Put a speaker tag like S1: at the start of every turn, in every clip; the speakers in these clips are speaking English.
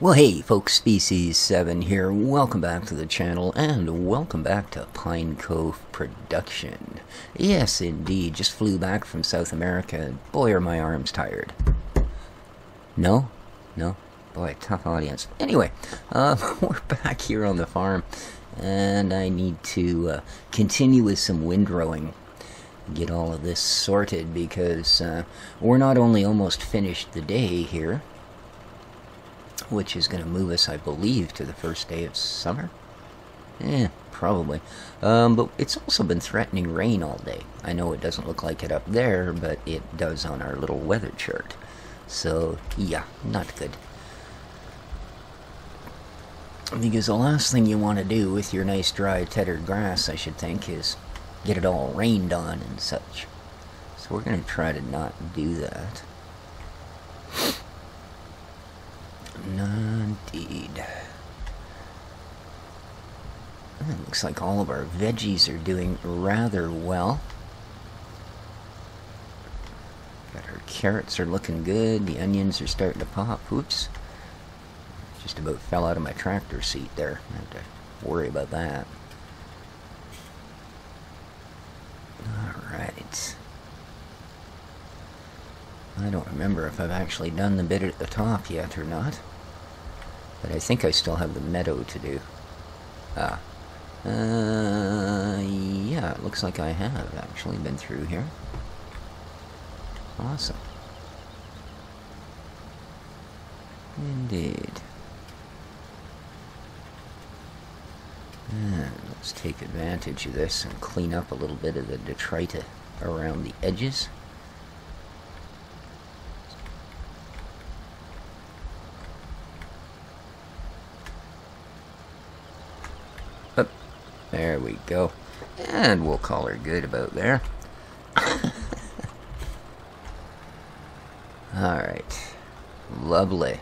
S1: Well, hey folks, Species 7 here. Welcome back to the channel, and welcome back to Pine Cove Production. Yes, indeed, just flew back from South America. Boy, are my arms tired. No? No? Boy, tough audience. Anyway, we're back here on the farm, and I need to continue with some windrowing. Get all of this sorted, because we're not only almost finished the day here, which is going to move us, I believe, to the first day of summer? Probably. But it's also been threatening rain all day. I know it doesn't look like it up there, but it does on our little weather chart. So, yeah, not good. Because the last thing you want to do with your nice dry tethered grass, I should think, is get it all rained on and such. So we're going to try to not do that. Indeed. It looks like all of our veggies are doing rather well. Got our carrots are looking good. The onions are starting to pop. Oops. Just about fell out of my tractor seat there. I have to worry about that. Alright. I don't remember if I've actually done the bit at the top yet or not. But I think I still have the meadow to do. Yeah, it looks like I have actually been through here. Awesome. Indeed. And let's take advantage of this and clean up a little bit of the detritus around the edges. There we go. And we'll call her good about there. Alright. Lovely.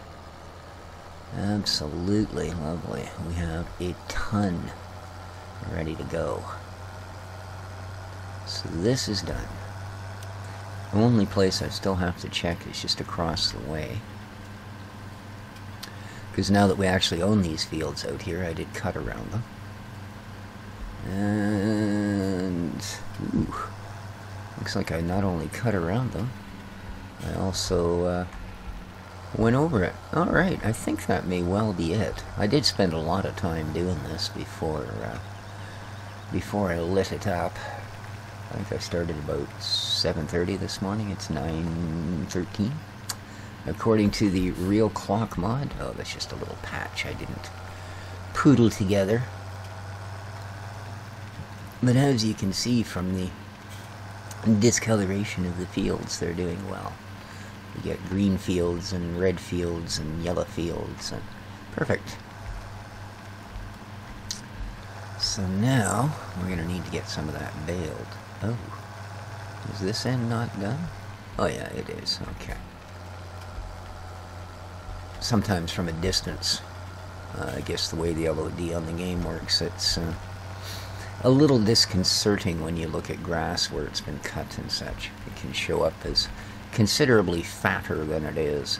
S1: Absolutely lovely. We have a ton ready to go. So this is done. The only place I still have to check is just across the way. Because now that we actually own these fields out here, I did cut around them. And ooh, looks like I not only cut around them, I also went over it. Alright, I think that may well be it. I did spend a lot of time doing this before I lit it up. I think I started about 7:30 this morning. It's 9:13. According to the real clock mod. Oh, that's just a little patch I didn't poodle together. But as you can see from the discoloration of the fields, they're doing well. You get green fields and red fields and yellow fields. And perfect. So now, we're going to need to get some of that baled. Oh. Is this end not done? Oh yeah, it is. Okay. Sometimes from a distance, I guess the way the LOD on the game works, it's a little disconcerting when you look at grass where it's been cut and such. It can show up as considerably fatter than it is.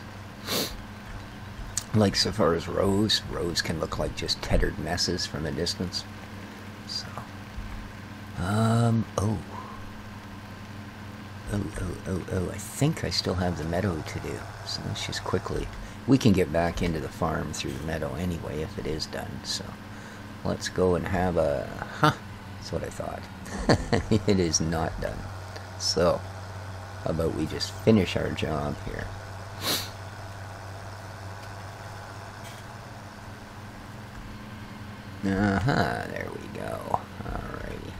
S1: Like so far as rows can look like just tethered messes from a distance. So, oh, I think I still have the meadow to do. So let's just quickly, we can get back into the farm through the meadow anyway if it is done. So let's go and have a, that's what I thought. It is not done. So, how about we just finish our job here? There we go. Alrighty.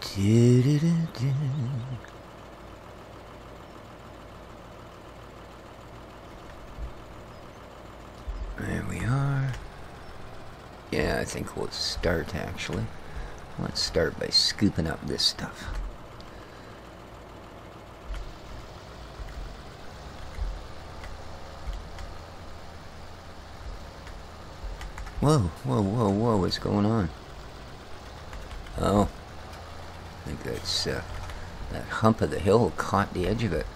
S1: Do-do-do-do. There we are. Yeah, I think we'll start actually. Let's start by scooping up this stuff. Whoa, what's going on? Oh, think that's that hump of the hill caught the edge of it.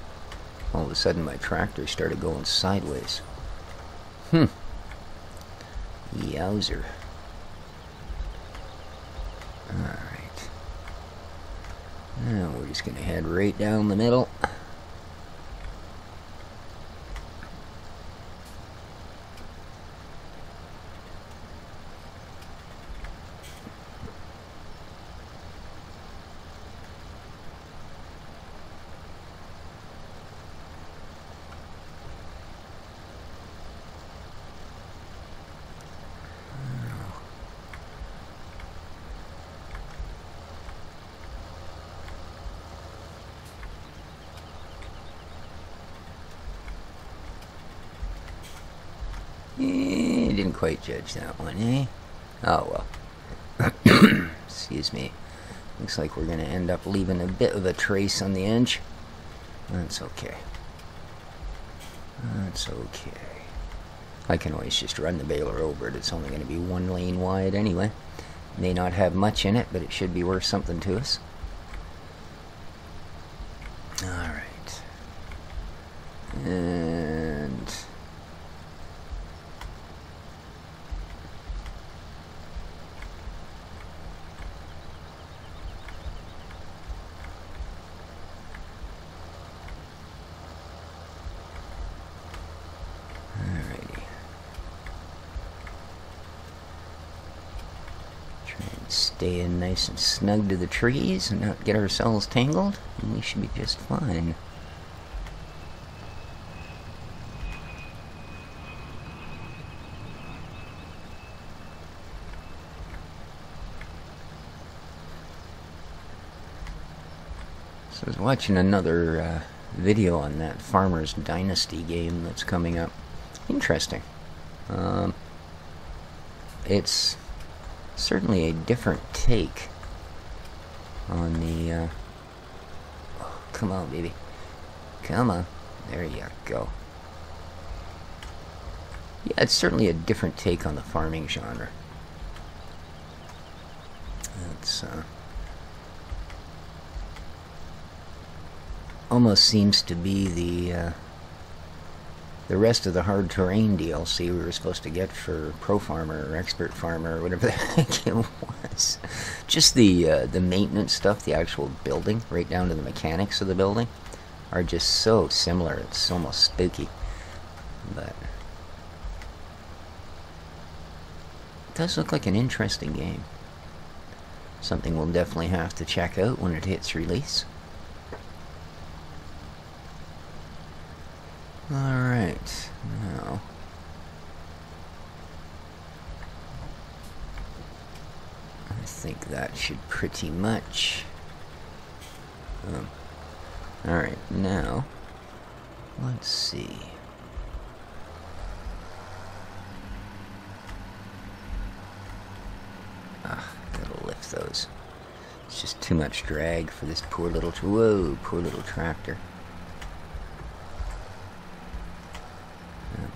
S1: All of a sudden my tractor started going sideways. Yowzer. Alright. Now we're just going to head right down the middle. Didn't quite judge that one, eh? Oh well. Excuse me. Looks like we're going to end up leaving a bit of a trace on the edge. That's okay. That's okay. I can always just run the baler over it. It's only going to be 1 lane wide anyway. May not have much in it, but it should be worth something to us. Alright. And... stay in nice and snug to the trees and not get ourselves tangled, and we should be just fine. So I was watching another video on that Farmer's Dynasty game that's coming up. Interesting. It's certainly a different take on the oh, come on, baby, come on, there you go. Yeah, it's certainly a different take on the farming genre. It's almost seems to be the rest of the hard terrain DLC we were supposed to get for Pro Farmer or Expert Farmer or whatever the heck it was. Just the maintenance stuff, the actual building, right down to the mechanics of the building, are just so similar. It's almost spooky. But it does look like an interesting game. Something we'll definitely have to check out when it hits release. Alright, now I think that should pretty much alright, now let's see. Gotta lift those. It's just too much drag for this poor little poor little tractor.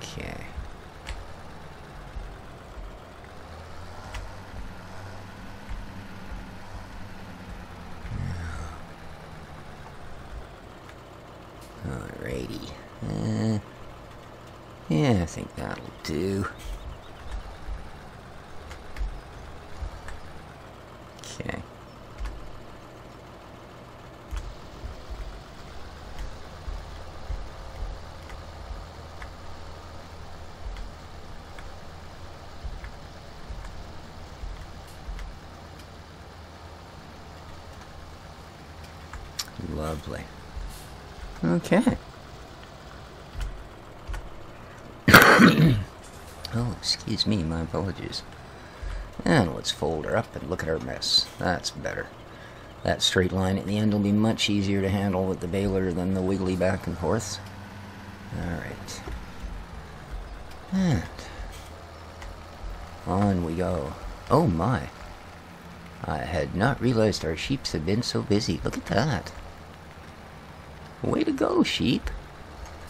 S1: Okay. Alrighty. Yeah, I think that'll do. Okay. Lovely. Okay. Oh, excuse me, my apologies. And let's fold her up and look at our mess. That's better. That straight line at the end will be much easier to handle with the baler than the wiggly back and forths. Alright. And on we go. Oh my. I had not realized our sheeps had been so busy. Look at that. Way to go, sheep.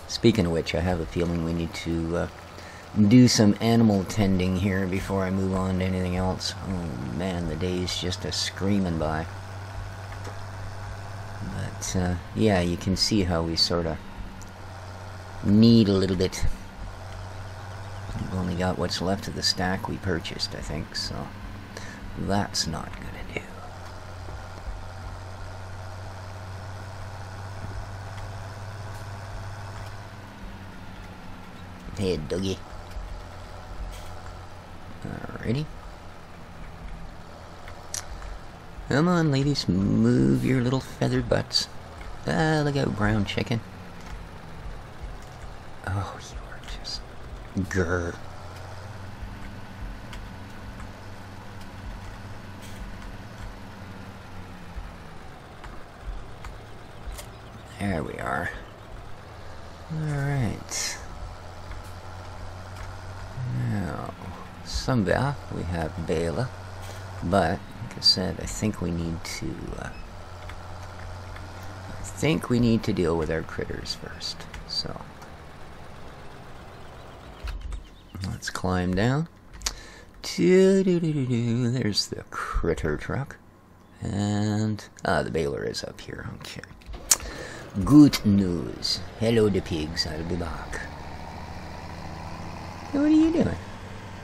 S1: Speaking of which, I have a feeling we need to do some animal tending here before I move on to anything else. Oh man, the day's just a screaming by. But, yeah, you can see how we sort of need a little bit. We've only got what's left of the stack we purchased, I think, so that's not gonna do. Hey, Dougie. Alrighty. Come on, ladies, move your little feathered butts. Ah, look out, brown chicken. Oh, you are just... grr. There we are. Alright. Now, Samba, we have Bela, but, like I said, I think we need to deal with our critters first, so. Let's climb down. There's the critter truck. And, the baler is up here, okay. Good news. Hello, the pigs, I'll be back. What are you doing?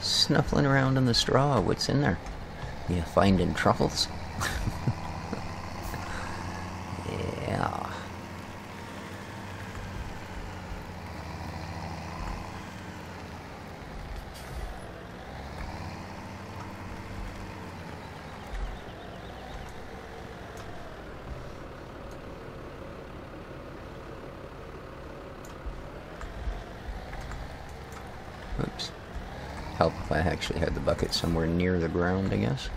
S1: Snuffling around in the straw. What's in there? You finding truffles? Yeah. Oops. Help if I actually had the bucket somewhere near the ground, I guess.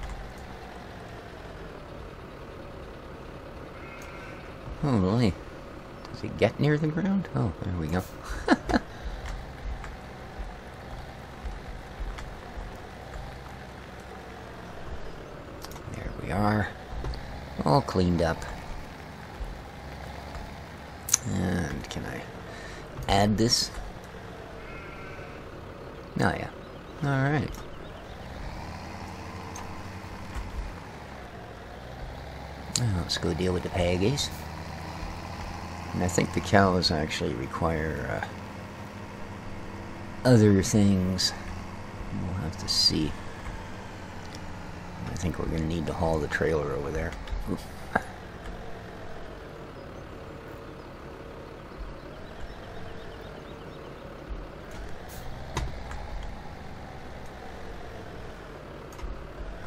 S1: Oh, really? Does it get near the ground? Oh, there we go. There we are. All cleaned up. And can I add this? Oh, yeah. Alright. Let's go deal with the piggies. And I think the cows actually require other things. We'll have to see. I think we're going to need to haul the trailer over there. Oof.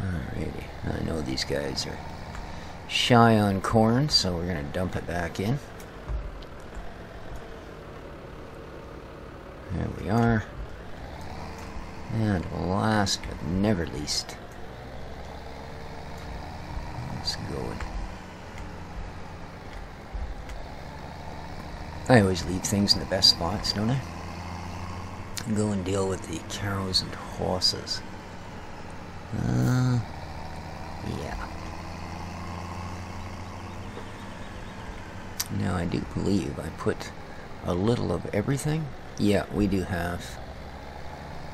S1: Alrighty, I know these guys are shy on corn, so we're gonna dump it back in. There we are. And last but never least, let's go. I always leave things in the best spots, don't I? Go and deal with the cows and horses. Yeah. Now I do believe I put a little of everything. Yeah, we do have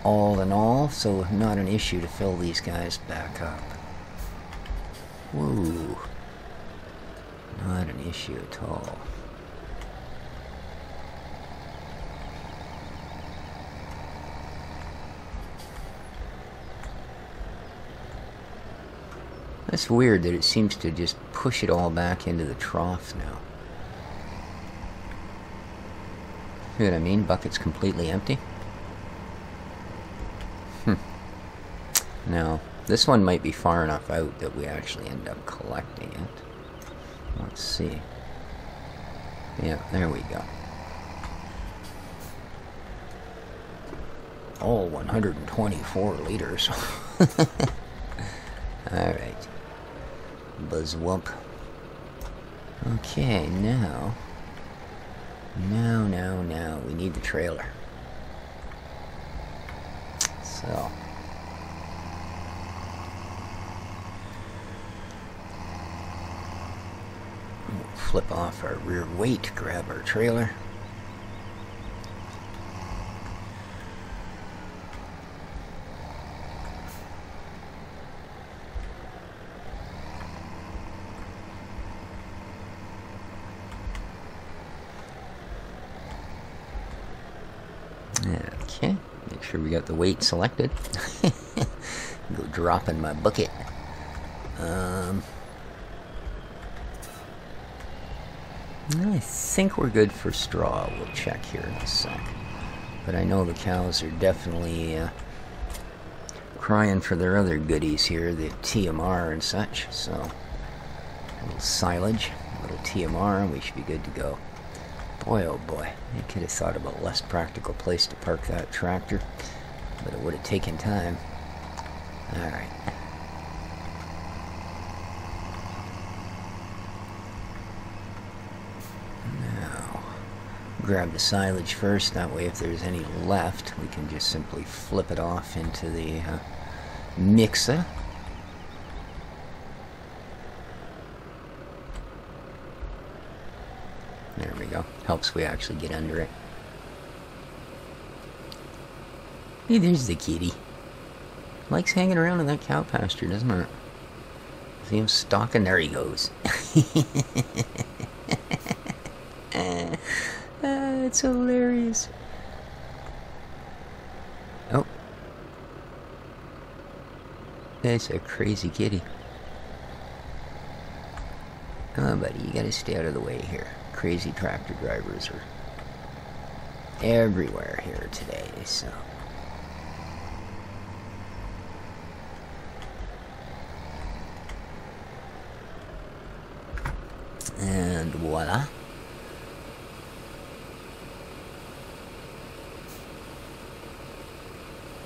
S1: all in all, so not an issue to fill these guys back up. Whoa. Not an issue at all. That's weird that it seems to just push it all back into the trough now. See what I mean? Bucket's completely empty. Now, this one might be far enough out that we actually end up collecting it. Let's see. Yeah, there we go. All 124 liters. Alright. Buzzwump. Okay, now, we need the trailer. So. We'll flip off our rear weight, grab our trailer. Okay, make sure we got the weight selected. Go drop in my bucket. I think we're good for straw. We'll check here in a sec. But I know the cows are definitely crying for their other goodies here, the TMR and such. So, a little silage, a little TMR, and we should be good to go. Boy, oh boy, I could have thought of a less practical place to park that tractor, but it would have taken time. Alright. Now, grab the silage first, that way if there's any left, we can just simply flip it off into the mixer. There we go. Helps we actually get under it. Hey, there's the kitty. Likes hanging around in that cow pasture, doesn't it? See him stalking? There he goes. It's hilarious. Oh. That's a crazy kitty. Come on, buddy. You gotta stay out of the way here. Crazy tractor drivers are everywhere here today, so... And voila.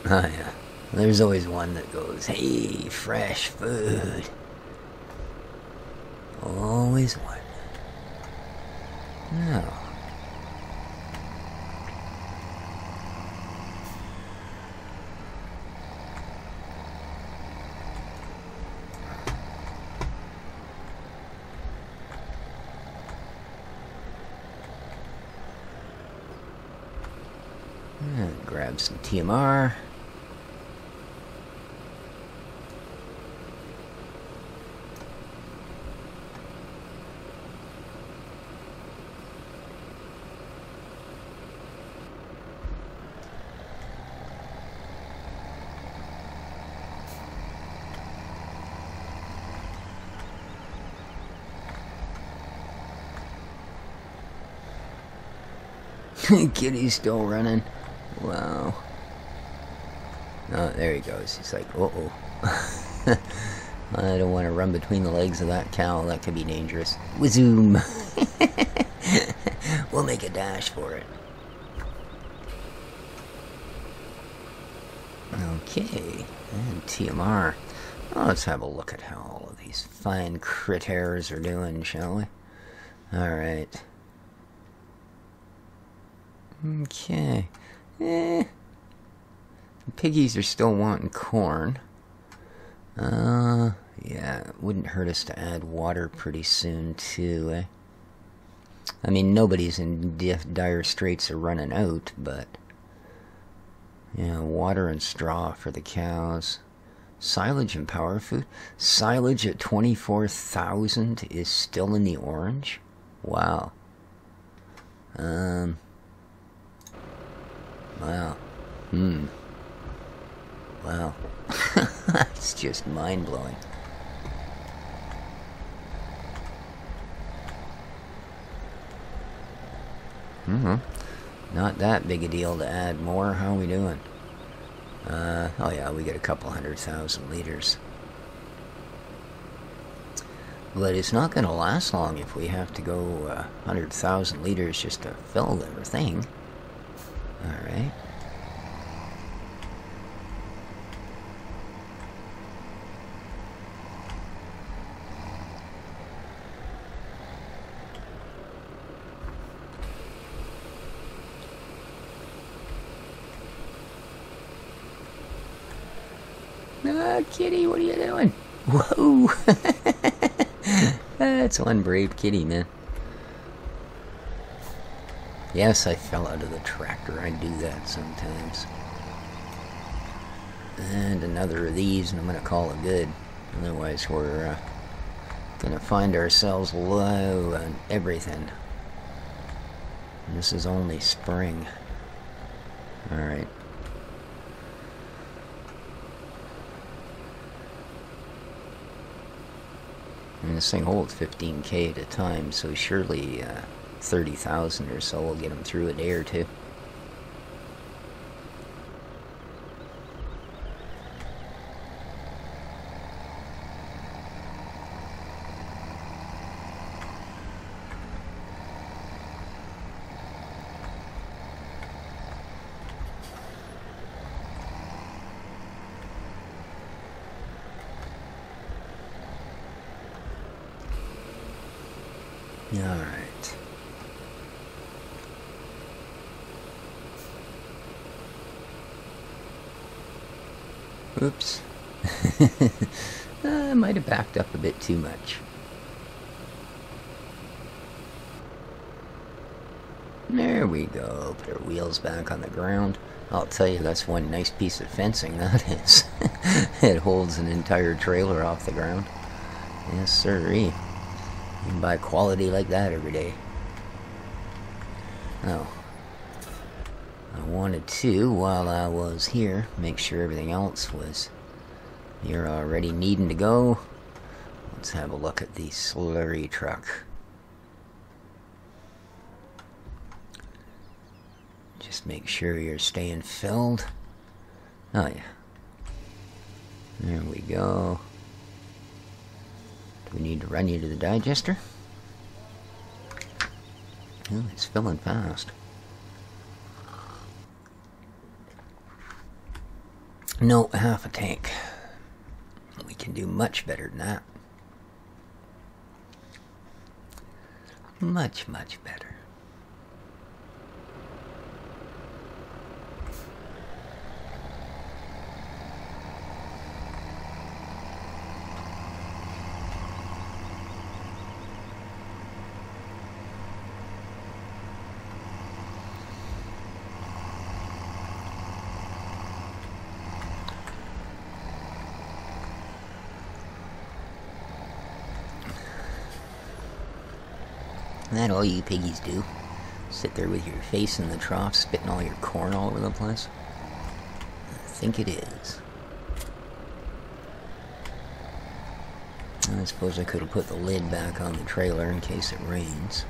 S1: Oh yeah, there's always one that goes, hey, fresh food. Always one. Now, and grab some TMR. Kitty's still running. Wow. Oh, there he goes. He's like, uh-oh. I don't want to run between the legs of that cow. That could be dangerous. Wazoom. We'll make a dash for it. Okay. And TMR. Well, let's have a look at how all of these fine critters are doing, shall we? Alright. Okay. The piggies are still wanting corn. Yeah, it wouldn't hurt us to add water pretty soon, too, eh? I mean, nobody's in dire straits of running out, but... Yeah, water and straw for the cows. Silage and power food. Silage at 24,000 is still in the orange? Wow. Wow. Wow. It's just mind-blowing. Not that big a deal to add more. How are we doing? Oh yeah, we get a couple 100,000 liters. But it's not going to last long if we have to go 100,000 liters just to fill everything. Alright. Kitty, what are you doing? Whoa! That's one brave kitty, man. Yes, I fell out of the tractor. I do that sometimes. And another of these, and I'm going to call it good. Otherwise, we're going to find ourselves low on everything. And this is only spring. Alright. And this thing holds 15K at a time, so surely 30,000 or so will get them through a day or two. Alright. Oops. I might have backed up a bit too much. There we go. Put our wheels back on the ground. I'll tell you, that's one nice piece of fencing, that is. It holds an entire trailer off the ground. Yes, sirree. You can buy quality like that every day. Oh. I wanted to, while I was here, make sure everything else was here already needing to go. Let's have a look at the slurry truck. Just make sure you're staying filled. Oh yeah. There we go. Do we need to run you to the digester? Oh, it's filling fast. No, half a tank. We can do much better than that. Much, much better. That all you piggies do? Sit there with your face in the trough, spitting all your corn all over the place? I think it is. I suppose I could have put the lid back on the trailer in case it rains.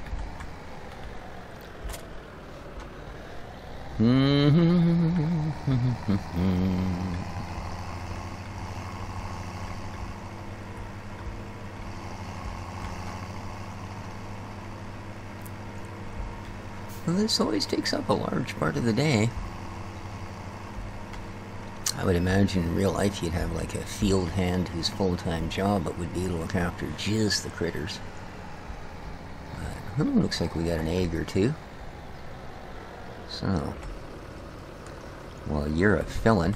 S1: Well, this always takes up a large part of the day. I would imagine in real life you'd have like a field hand whose full-time job it would be to look after just the critters. But, looks like we got an egg or two. So, while you're a filling,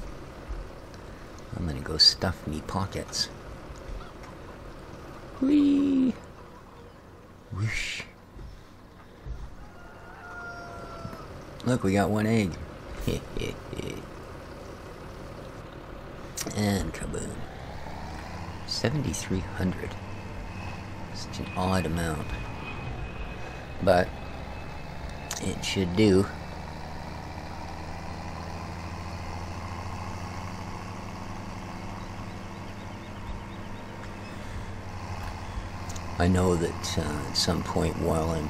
S1: I'm gonna go stuff me pockets. Whee! Whoosh! Look, we got one egg. And kaboom. 7,300. Such an odd amount. But it should do. I know that at some point while I'm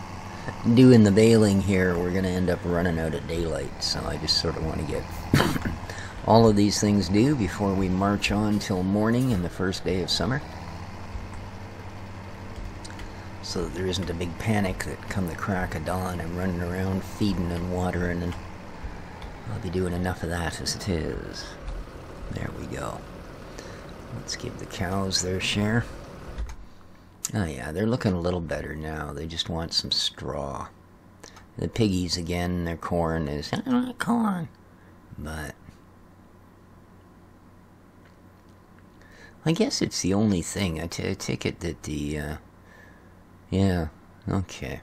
S1: doing the baling here, we're going to end up running out of daylight, so I just sort of want to get all of these things due before we march on till morning and the first day of summer, so that there isn't a big panic that come the crack of dawn I'm running around feeding and watering, and I'll be doing enough of that as it is. There we go. Let's give the cows their share. Oh yeah, they're looking a little better now. They just want some straw. The piggies, again, their corn is, I don't like corn. But I guess it's the only thing. I take it that the, yeah, okay.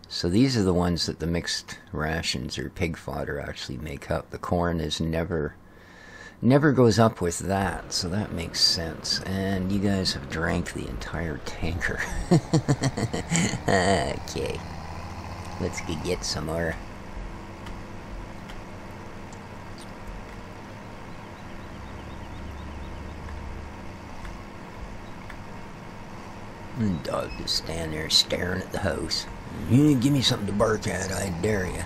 S1: So these are the ones that the mixed rations or pig fodder actually make up. The corn is never goes up with that, so that makes sense. And you guys have drank the entire tanker. Okay, let's go get some more. And the dog just stand there staring at the house. You give me something to bark at, I dare you.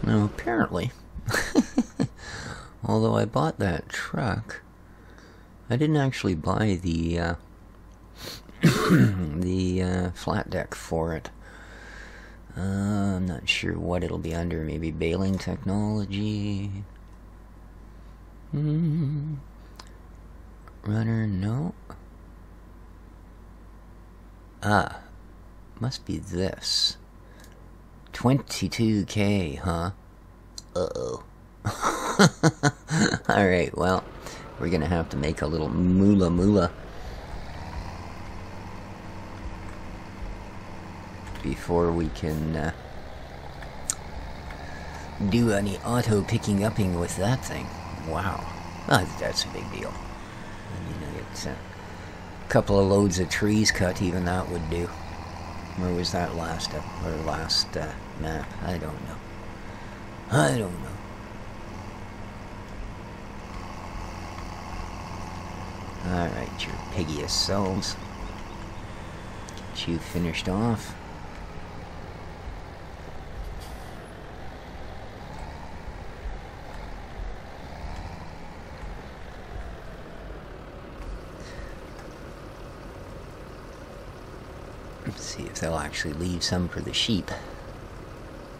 S1: Now apparently, although I bought that truck, I didn't actually buy the the flat deck for it. I'm not sure what it'll be under. Maybe baling technology. Runner, no. Ah, must be this. 22K, huh? Uh-oh. Alright, well, we're gonna have to make a little moolah before we can do any auto picking upping with that thing. Wow. Oh, that's a big deal. You know, it's a couple of loads of trees cut, even that would do. Where was that last map? I don't know. I don't know. Alright, your piggiest selves. Get you finished off. Let's see if they'll actually leave some for the sheep.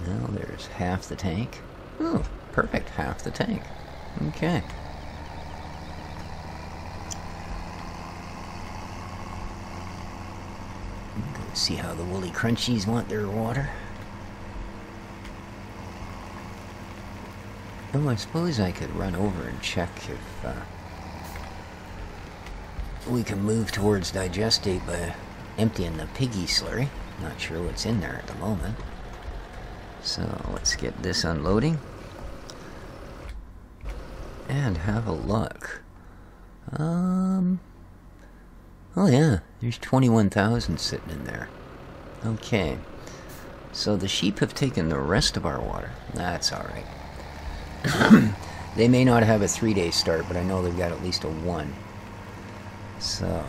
S1: Well, there's half the tank. Oh, perfect, half the tank. Okay. Go see how the woolly crunchies want their water. Oh, I suppose I could run over and check if we can move towards digestate by emptying the piggy slurry. Not sure what's in there at the moment. So let's get this unloading and have a look. Oh yeah, there's 21,000 sitting in there. Okay, so the sheep have taken the rest of our water. That's alright. They may not have a 3-day start, but I know they've got at least a 1. So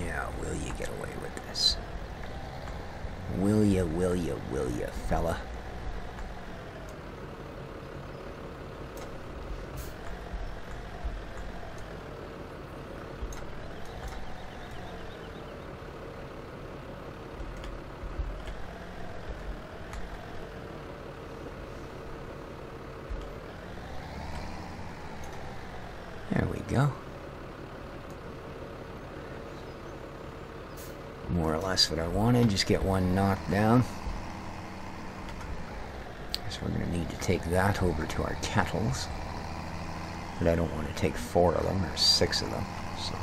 S1: yeah, will you get away with this? Will ya, fella? There we go. More or less what I wanted, just get one knocked down. So we're going to need to take that over to our cattles. But I don't want to take 4 of them, or 6 of them. So.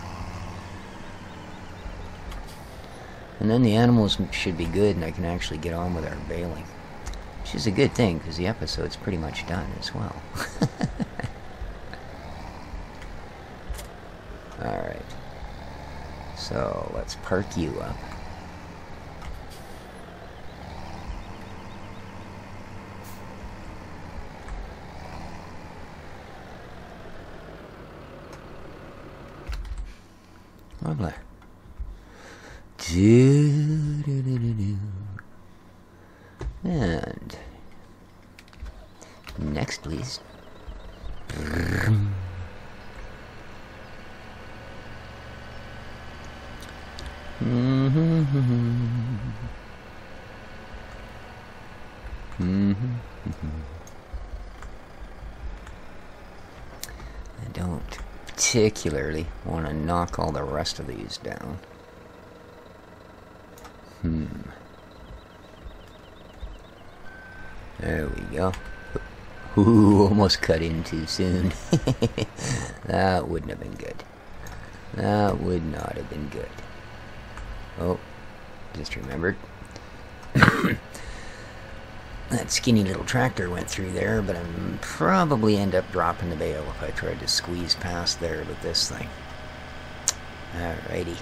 S1: And then the animals should be good and I can actually get on with our baling. Which is a good thing, because the episode's pretty much done as well. Alright. So, let's park you up. Lovely. And next, please. I don't particularly want to knock all the rest of these down. There we go. Ooh, almost cut in too soon. That wouldn't have been good. That would not have been good. Oh, just remembered. that skinny little tractor went through there, but I'd probably end up dropping the bale if I tried to squeeze past there with this thing. Alrighty.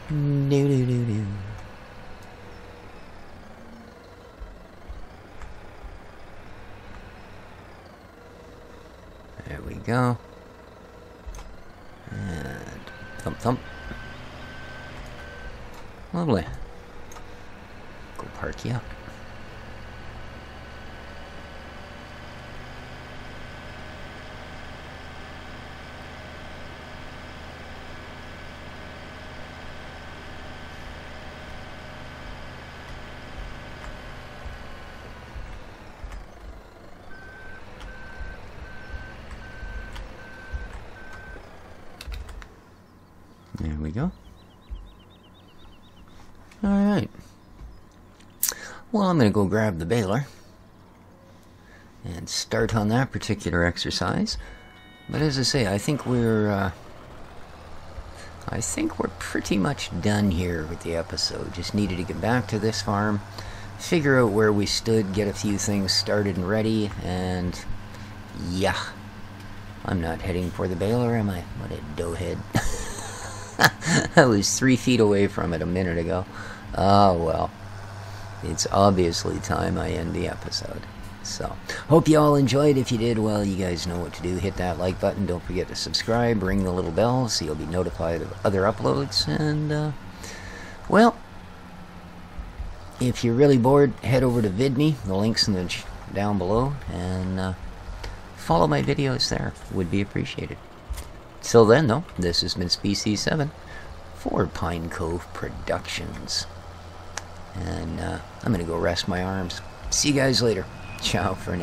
S1: Do-do-do-do. There we go. And thump thump. Lovely. Go park you up. There we go. Alright. Well, I'm going to go grab the baler and start on that particular exercise. But as I say, I think we're pretty much done here with the episode. Just needed to get back to this farm, figure out where we stood, get a few things started and ready, and yeah. I'm not heading for the baler, am I? What a doughhead. I was 3 feet away from it a minute ago. Oh well. It's obviously time I end the episode. So, hope you all enjoyed. If you did, well, you guys know what to do. Hit that like button. Don't forget to subscribe. Ring the little bell so you'll be notified of other uploads. And, well, if you're really bored, head over to VidMe. The link's in the down below. And, follow my videos there. Would be appreciated. Till then, though, this has been Species 7 for Pine Cove Productions. And I'm going to go rest my arms. See you guys later. Ciao for now.